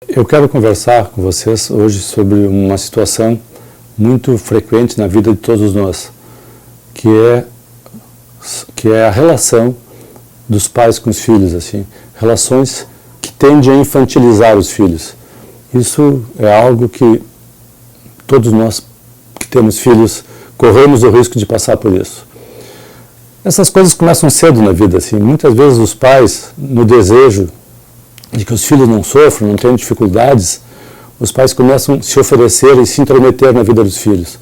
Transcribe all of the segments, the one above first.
Eu quero conversar com vocês hoje sobre uma situação muito frequente na vida de todos nós, que é a relação dos pais com os filhos, assim, relações que tendem a infantilizar os filhos. Isso é algo que todos nós que temos filhos corremos o risco de passar por isso. Essas coisas começam cedo na vida, assim. Muitas vezes os pais, no desejo de que os filhos não sofram, não tenham dificuldades, os pais começam a se oferecer e se intrometer na vida dos filhos.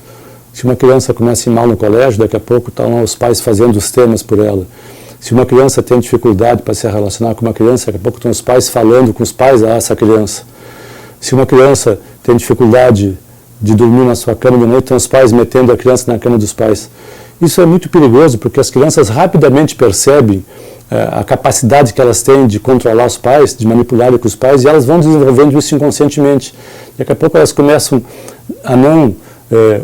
Se uma criança começa a ir mal no colégio, daqui a pouco estão os pais fazendo os temas por ela. Se uma criança tem dificuldade para se relacionar com uma criança, daqui a pouco estão os pais falando com os pais a essa criança. Se uma criança tem dificuldade de dormir na sua cama de noite, estão os pais metendo a criança na cama dos pais. Isso é muito perigoso, porque as crianças rapidamente percebem a capacidade que elas têm de controlar os pais, de manipular com os pais, e elas vão desenvolvendo isso inconscientemente. Daqui a pouco elas começam a não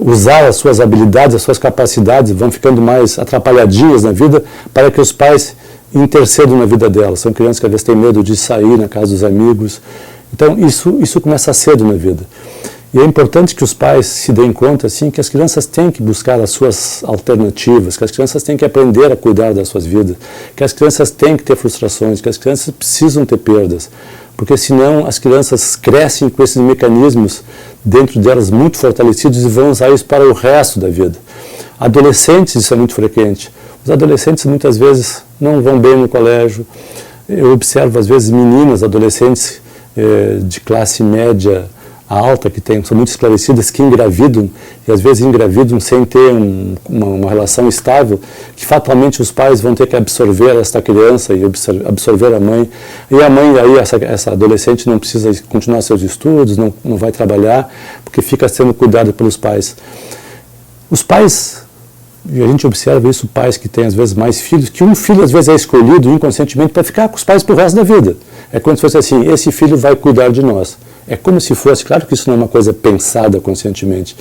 usar as suas habilidades, as suas capacidades, vão ficando mais atrapalhadinhas na vida para que os pais intercedam na vida delas. São crianças que às vezes têm medo de sair na casa dos amigos. Então isso começa cedo na vida. E é importante que os pais se deem conta assim, que as crianças têm que buscar as suas alternativas, que as crianças têm que aprender a cuidar das suas vidas, que as crianças têm que ter frustrações, que as crianças precisam ter perdas, porque senão as crianças crescem com esses mecanismos dentro delas muito fortalecidos e vão usar isso para o resto da vida. Adolescentes, isso é muito frequente. Os adolescentes muitas vezes não vão bem no colégio. Eu observo às vezes meninas, adolescentes de classe média alta, que são muito esclarecidas, que engravidam, e às vezes engravidam sem ter uma relação estável, que fatalmente os pais vão ter que absorver esta criança e absorver a mãe. E a mãe, aí essa adolescente não precisa continuar seus estudos, não vai trabalhar, porque fica sendo cuidada pelos pais. Os pais, e a gente observa isso, pais que têm às vezes mais filhos, que um filho às vezes é escolhido inconscientemente para ficar com os pais para o resto da vida. É como se fosse assim, esse filho vai cuidar de nós. É como se fosse, claro que isso não é uma coisa pensada conscientemente.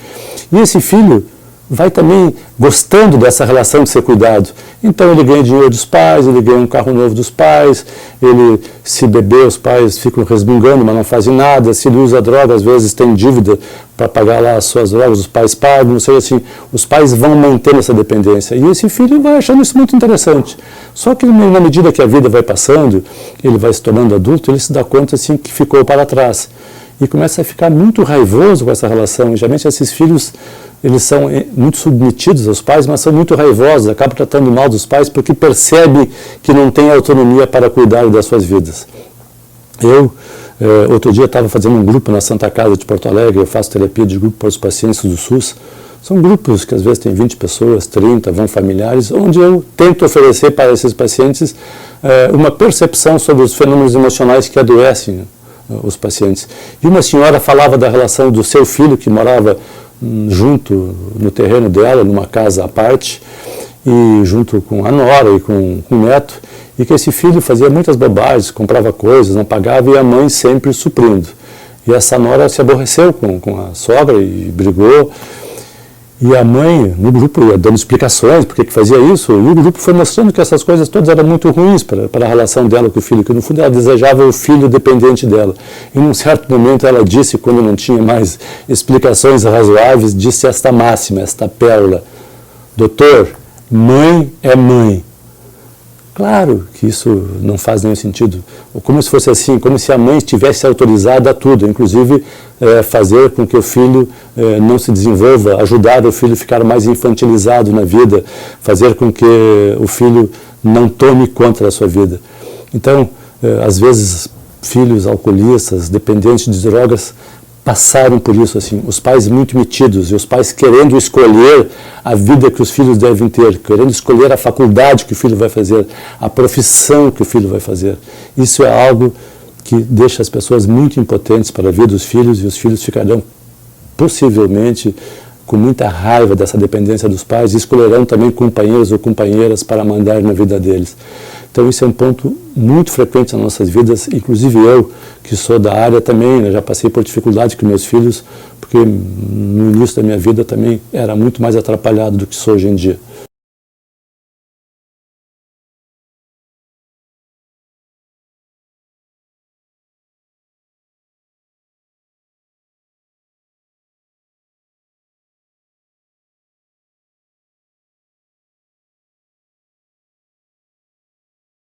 E esse filho vai também gostando dessa relação de ser cuidado. Então ele ganha dinheiro dos pais, ele ganha um carro novo dos pais, ele, se beber, os pais ficam resmungando, mas não fazem nada. Se ele usa droga, às vezes tem dívida para pagar lá as suas drogas, os pais pagam, não sei assim. Os pais vão mantendo essa dependência. E esse filho vai achando isso muito interessante. Só que na medida que a vida vai passando, ele vai se tornando adulto, ele se dá conta assim que ficou para trás. E começa a ficar muito raivoso com essa relação. E, geralmente esses filhos, eles são muito submetidos aos pais, mas são muito raivosos, acabam tratando mal dos pais porque percebem que não têm autonomia para cuidar das suas vidas. Eu, outro dia, estava fazendo um grupo na Santa Casa de Porto Alegre, eu faço terapia de grupo para os pacientes do SUS. São grupos que às vezes têm 20 pessoas, 30, vão familiares, onde eu tento oferecer para esses pacientes uma percepção sobre os fenômenos emocionais que adoecem os pacientes. E uma senhora falava da relação do seu filho, que morava junto no terreno dela, numa casa à parte, e junto com a nora e com o neto, e que esse filho fazia muitas bobagens, comprava coisas, não pagava, e a mãe sempre suprindo. E essa nora se aborreceu com a sogra e brigou. E a mãe, no grupo, ia dando explicações por que fazia isso, e o grupo foi mostrando que essas coisas todas eram muito ruins para a relação dela com o filho, que no fundo ela desejava o filho dependente dela. E num certo momento ela disse, quando não tinha mais explicações razoáveis, disse esta máxima, esta pérola: doutor, mãe é mãe. Claro que isso não faz nenhum sentido. Como se fosse assim, como se a mãe estivesse autorizada a tudo, inclusive fazer com que o filho não se desenvolva, ajudar o filho a ficar mais infantilizado na vida, fazer com que o filho não tome conta da sua vida. Então, às vezes, filhos alcoolistas, dependentes de drogas, passaram por isso, assim, os pais muito metidos e os pais querendo escolher a vida que os filhos devem ter, querendo escolher a faculdade que o filho vai fazer, a profissão que o filho vai fazer. Isso é algo que deixa as pessoas muito impotentes para a vida dos filhos, e os filhos ficarão possivelmente com muita raiva dessa dependência dos pais e escolherão também companheiros ou companheiras para mandar na vida deles. Então isso é um ponto muito frequente nas nossas vidas, inclusive eu, que sou da área também, já passei por dificuldade com meus filhos, porque no início da minha vida também era muito mais atrapalhado do que sou hoje em dia.